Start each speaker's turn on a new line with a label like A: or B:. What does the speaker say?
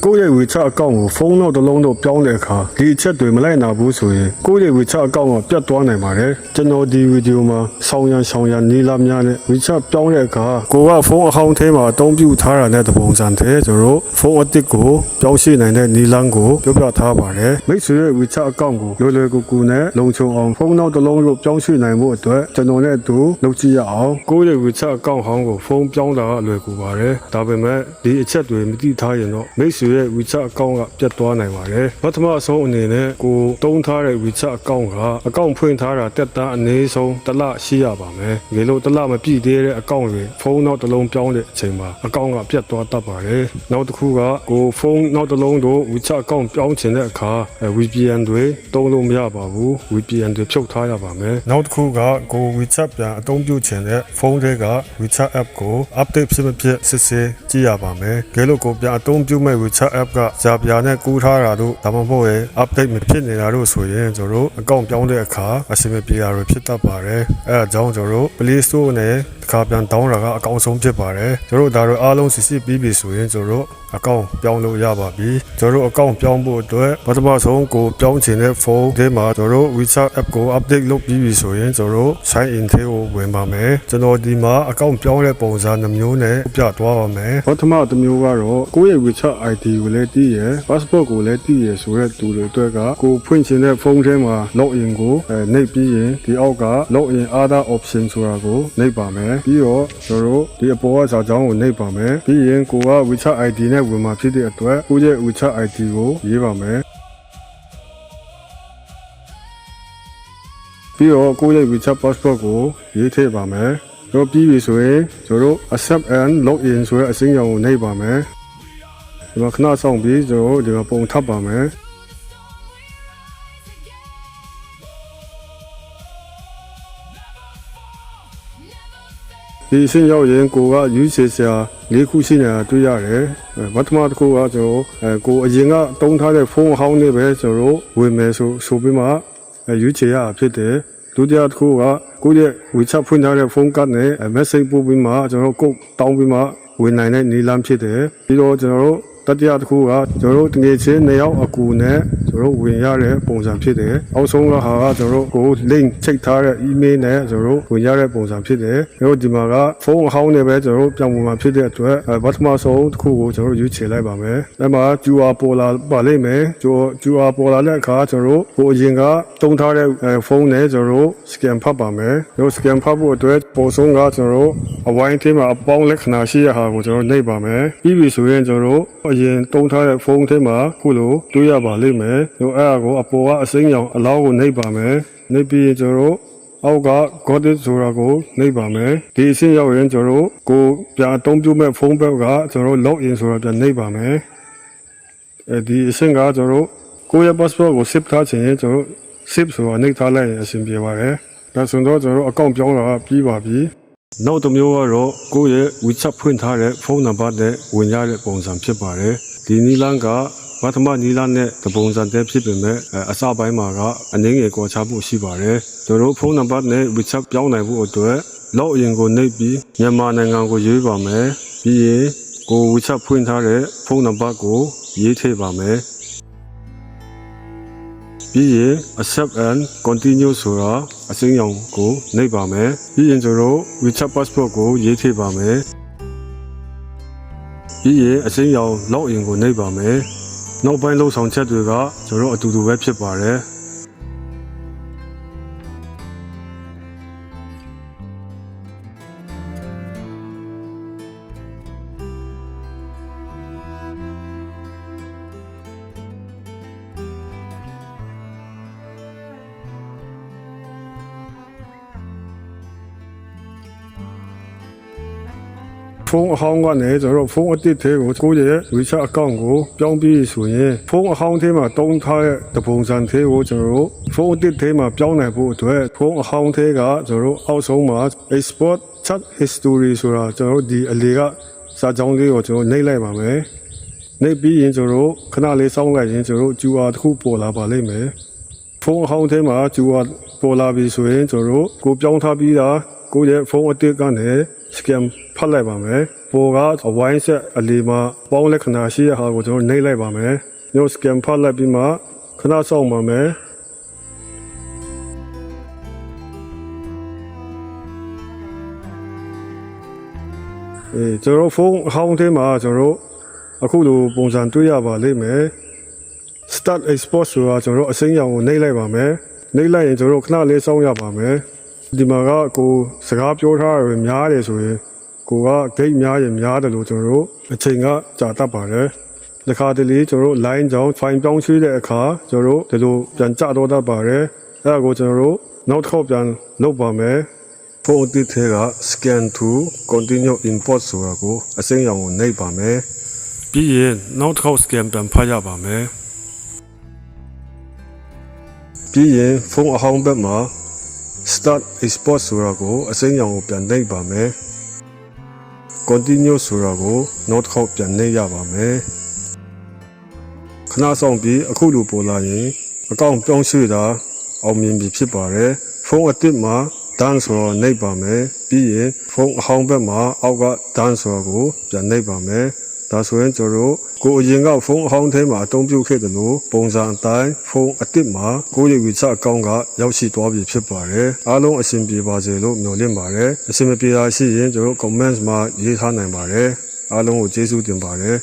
A: ကိုယ့်ရဲ့ဝေချအကောင့်ကိုဖုန်းနောက်တစ်လုံးတော့ပြောင်းတဲ့အခါဒီအချက်တွေမလိုက်နာဘူးဆိုရင်ကိုယ့်ရဲ့ဝေချအကောင့်ကပြတ်သွားနိုင်ပါတယ်ကျွန်တော်ဒီဗီဒီယိုမှာဆောင်းရန်ရှောင်းရန်နီလာများနဲ့ဝေချပြောင်းတဲ့အခါကိုကဖုန်းအဟောင်းထဲမှာအသုံးပြုထားတာနဲ့တပုံစံတဲ့ကျွန်တော်ဖုန်းအသစ်ကိုပြောင်းရှင်းနိုင်တဲ့နီလန်းကိုပြောပြထားပါတယ်မိတ်ဆွေရဲ့ဝေချအကောင့်ကိုလွယ်လွယ်ကူကူနဲ့လုံခြုံအောင်ဖုန်းနောက်တစ်လုံးလို့ပြောင်းရှင်းနိုင်ဖို့အတွက်ကျွန်တော်နဲ့အတူလုပ်ကြည့်ရအောင်ကိုယ့်ရဲ့ဝေချအကောင့်ဟောင်းကိုဖုန်းပြောင်းတာအလွယ်ကူပါတယ်ဒါပေမဲ့ဒီအချက်တွေမသိထားရင်တော့မိတ်ဆွေရဲ့ဝေချအကောင့်ကပြတ်သွားနိုင်ပါတယ်ပထမအဆုံးအနေနဲ့ကိုတုံးထားတဲ့ဝေချအကောင့်ကအကောင့်ဖွင့်ထားတာတက်တာအနည်းဆုံးတစ်လရှိရပါမယ်ဒီလိုတစ်လမပြည့်သေးတဲ့အကောင့်တွေဖုန်းနောက်တစ်လုံးပြောင်းတဲ့အချိန်မှာအကောင့်ကပြတ်သွားတတ်ပါတယ်နောက်တစ်ခုကကိုဖုန်းနောက်တစ်လုံးတို့ဝေချအကောင့်ပြောင်းချင်တဲ့အခါ VPN တွေတုံးလို့မရပါဘူး VPN တွေဖြုတ်ထားရပါမယ်နောက်တစ်ခုကကိုဝေချပြန်အသုံးပြုချင်တဲ့ဖုန်းတွေကဝေချ app ကို update ဖြစ်မဖြစ်စစ်ဆေးကြည့်ရပါမယ်ကဲလို့ကိုပြန်အသုံးပြုမဲ့ဝေချ app ကဇာပြာနဲ့ကူးထားတာတို့ဒါမှမဟုတ်ရင် update မဖြစ်နေတာတို့ဆိုရင်ကျွန်တော်တို့အကောင့်ပြောင်းတဲ့အခါအဆင်မပြေတာတွေဖြစ်တတ်ပါတယ်အဲအကြောင်းကျွန်တော်တို့ Play Store နဲ့တစ်ခါပြန်တောင်းတာကအကောင့်ဆုံးဖြစ်ပါတယ်ကျွန်တော်တို့ဒါတွေအားလုံးစစ်စစ်ပြီးပြီဆိုရင်ကျွန်တော်တို့အကောင့်ပြောင်းလို့ရပါပြီကျွန်တော်တို့အကောင့်ပြောင်းဖို့အတွက်ပထမဆုံးကိုပြောင်းချင်တဲ့ဖုန်းထဲမှာကျွန်တော်တို့ WeChat app ကို update လုပ်ပြီးပြီဆိုရင်ကျွန်တော်တို့ sign in ထဲကိုဝင်ပါမယ်ကျွန်တော်ဒီမှာအကောင့်ပြောင်းတဲ့ပုံစံနှမျိုးနဲ့ပြသွားပါမယ်ပထမတစ်မျိုးကတော့ကိုယ့်ရဲ့ WeChat ID ကိုလည်းတည်ရယ် passport ကိုလည်းတည်ရယ်ဆိုတဲ့သူတွေအတွက်ကကိုဖွင့်ချင်တဲ့ဖုန်းထဲမှာ login ကိုနှိပ်ပြီးရင်ဒီအောက်က login other option ဆိုတာကိုနှိပ်ပါမယ်ပြီးတော့ကျွန်တော်တို့ဒီအပေါ်ကစာကြောင်းကိုနှိပ်ပါမယ်ပြီးရင်ကိုက WeChat ID နဲ့ဝင်မှာဖြစ်တဲ့အတွက်ကိုယ့်ရဲ့ WeChat ID ကိုရေးပါမယ်ပြီးတော့ကိုယ့်ရဲ့ WeChat passport ကိုရေးထည့်ပါမယ်တော့ပြီးပြီဆိုရင်ကျွန်တော်တို့ accept and login ဆိုတဲ့အစင်းရောင်ကိုနှိပ်ပါမယ်ဒီမှာခဏဆောင်ပြီးကျွန်တော်တို့ဒီမှာပုံထပ်ပါမယ်ဒီအစင်းရောက်ရင်ကိုကရွေးချယ်စရာ၄ခုရှိနေတာတွေ့ရတယ်ပထမတစ်ခုကကျွန်တော်ကိုအရင်ကတုံးထားတဲ့ဖုန်းအဟောင်းနဲ့ပဲကျွန်တော်ဝင်မယ်ဆိုပြီးမှရွေးချယ်ရဖြစ်တယ်ဒုတိယတစ်ခုကကိုယ့်ရဲ့ WeChat ဖွင့်ထားတဲ့ဖုန်းကတ်နဲ့ message ပို့ပြီးမှကျွန်တော်ကုတ်တောင်းပြီးမှဝင်နိုင်တဲ့နည်းလမ်းဖြစ်တယ်ပြီးတော့ကျွန်တော်တို့တတိယတစ်ခုကကျွန်တော်တို့တကယ်ချင်း2ယောက်အကူနဲ့ကျွန်တော်ဝင်ရတဲ့ပုံစံဖြစ်တယ်အောက်ဆုံးကဟာကကျွန်တော်တို့ကို link ချိတ်ထားတဲ့ email နဲ့ကျွန်တော်တို့ဝင်ရတဲ့ပုံစံဖြစ်တယ်ပြီးတော့ဒီမှာကဖုန်းအဟောင်းနဲ့ပဲကျွန်တော်တို့ပြန်ဝင်မှာဖြစ်တဲ့အတွက်ပထမဆုံးတစ်ခုကိုကျွန်တော်တို့ရွေးချယ်လိုက်ပါမယ်အဲ့မှာ QR ပေါ်လာပါလိမ့်မယ် QR ပေါ်လာတဲ့အခါကျွန်တော်တို့ကိုအရင်ကတုံးထားတဲ့ဖုန်းနဲ့ကျွန်တော်တို့ scan ဖတ်ပါမယ်ကျွန်တော် scan ဖတ်ဖို့အတွက်ပုံဆုံးကကျွန်တော်တို့အဝိုင်းထဲမှာအပေါင်းလက္ခဏာရှိရဟာကိုကျွန်တော်နှိပ်ပါမယ်ပြီးပြီဆိုရင်ကျွန်တော်တို့အရင်တုံးထားတဲ့ဖုန်းထဲမှာခုလိုတွေ့ရပါလိမ့်မယ်ကျွန်တော်အဲ့ဒါကိုအပေါ်ကအစိမ်းရောင်အလောက်ကိုနှိပ်ပါမယ်နှိပ်ပြီးရင်ကျွန်တော်တို့အောက်က got it ဆိုတာကိုနှိပ်ပါမယ်ဒီအဆင့်ရောက်ရင်ကျွန်တော်တို့ကိုပြန်အသုံးပြုမဲ့ဖုန်းဘက်ကကျွန်တော်တို့ log in ဆိုတာပြန်နှိပ်ပါမယ်ဒီအဆင့်ကကျွန်တော်တို့ကိုယ့်ရဲ့ passport ကို save ထားချင်ရင်ကျွန်တော်တို့ save ဆိုတာနှိပ်ထားလိုက်ရင်အဆင်ပြေပါတယ်ဒါဆိုတော့ကျွန်တော်တို့အကောင့်ပြောင်းတာပြီးပါပြီနောက်တစ်မျိုးကတော့ကိုယ့်ရဲ့ WeChat ဖွင့်ထားတဲ့ဖုန်းနံပါတ်နဲ့ဝင်ရတဲ့ပုံစံဖြစ်ပါတယ်ဒီနည်းလမ်းကပထမနီလာနဲ့တပုံစံတည်းဖြစ်ပေမဲ့အစပိုင်းမှာကအနည်းငယ်ကွာခြားမှုရှိပါတယ်ကျွန်တော်ဖုန်းနံပါတ်နဲ့ WeChat ပြောင်းနိုင်ဖို့အတွက် login ကိုနှိပ်ပြီးမြန်မာနိုင်ငံကိုရွေးပါမယ်ပြီးရင်ကို WeChat ဖွင့်ထားတဲ့ဖုန်းနံပါတ်ကိုရေးထည့်ပါမယ်ပြီးရင် accept and continue ဆိုတာအစင်းရောင်ကိုနှိပ်ပါမယ်ပြီးရင်ကျွန်တော် WeChat passport ကိုရေးထည့်ပါမယ်ပြီးရင်အစင်းရောင် login ကိုနှိပ်ပါမယ်နောက်ပိုင်းလုံဆောင်ချက်တွေကကျွန်တော်အတူတူပဲဖြစ်ပါတယ်ဖုန်းအဟောင်းကနေကျွန်တော်ဖုန်းအသစ်ထဲကိုကိုယ့်ရဲ့ WeChat အကောင့်ကိုပြောင်းပြီးဆိုရင်ဖုန်းအဟောင်းထဲမှာတုံးထားတဲ့တပုံစံထဲကိုကျွန်တော်ဖုန်းအသစ်ထဲမှာပြောင်းနိုင်ဖို့အတွက်ဖုန်းအဟောင်းထဲကကျွန်တော်အောက်ဆုံးမှာ export chat history ဆိုတာကျွန်တော်ဒီအလေကစာကြောင်းလေးကိုကျွန်တော်နှိပ်လိုက်ပါမယ်နှိပ်ပြီးရင်ကျွန်တော်ခဏလေးစောင့်လိုက်ရင်ကျွန်တော် QR တစ်ခုပေါ်လာပါလိမ့်မယ်ဖုန်းအဟောင်းထဲမှာ QR ပေါ်လာပြီဆိုရင်ကျွန်တော်ကိုပြောင်းထားပြီးတာကိုယ့်ရဲ့ဖုန်းအသစ်ကနေ scan ဖတ်လိုက်ပါမယ်ပေါ်ကအဝိုင်းဆက်အလီမှာပေါင်းလက္ခဏာရှိတဲ့ဟာကိုကျွန်တော်နှိပ်လိုက်ပါမယ်ကျွန်တော် scan ဖတ်လိုက်ပြီးမှခဏစောင့်ပါမယ်ကျွန်တော်ဖုန်းအဟောင်းထဲမှာကျွန်တော်အခုလိုပုံစံတွေ့ရပါလိမ့်မယ် start export ဆိုတာကျွန်တော်အစိမ်းရောင်ကိုနှိပ်လိုက်ပါမယ်နှိပ်လိုက်ရင်ကျွန်တော်ခဏလေးစောင့်ရပါမယ်ဒီမှာကကိုစကားပြောထားရများတယ်ဆိုရင်ကိုကဂိတ်များရင်များတယ်လို့ကျွန်တော်အချိန်ကကြာတတ်ပါတယ်ဒီခါတလေကျွန်တော် line ကြောင်း file ပြောင်းရွှေ့တဲ့အခါကျွန်တော်ဒီလိုပြန်ကြတော့တတ်ပါတယ်အဲဒါကိုကျွန်တော်နောက်တစ်ခေါက်ပြန်လုပ်ပါမယ်ဖုန်းအသစ်ထဲက scan to continue import ဆိုတာကိုအစိမ်းရောင်ကိုနှိပ်ပါမယ်ပြီးရင်နောက်တစ်ခေါက် scan ပြန်ဖတ်ရပါမယ်ပြီးရင်ဖုန်းအဟောင်းဘက်မှာ start export ဆိုတာကိုအစိမ်းရောင်ကိုပြန်နှိပ်ပါမယ် continue ဆိုတာကိုနောက်တစ်ခေါက်ပြန်နှိပ်ရပါမယ်ခဏဆောင်ပြီးအခုလိုပေါ်လာရင်အကောင့်ပြောင်းရွှေ့တာအောင်မြင်ပြီဖြစ်ပါတယ်ဖုန်းအသစ်မှာ done ဆိုတော့နှိပ်ပါမယ်ပြီးရင်ဖုန်းအဟောင်းဘက်မှာအောက်က done ဆိုတာကိုပြန်နှိပ်ပါမယ်ဒါဆိုရင်ကျွန်တော်ကိုအရင်ကဖုန်းအဟောင်းထဲမှာအသုံးပြုခဲ့တယ်လို့ပုံစံအတိုင်းဖုန်းအသစ်မှာကိုယ့်ရဲ့ WeChat အကောင့်ကရောက်ရှိသွားပြီဖြစ်ပါတယ်အားလုံးအဆင်ပြေပါစေလို့မျှော်လင့်ပါတယ်အဆင်မပြေတာရှိရင်ကျွန်တော် comments မှာရေးထားနိုင်ပါတယ်အားလုံးကိုကျေးဇူးတင်ပါတယ်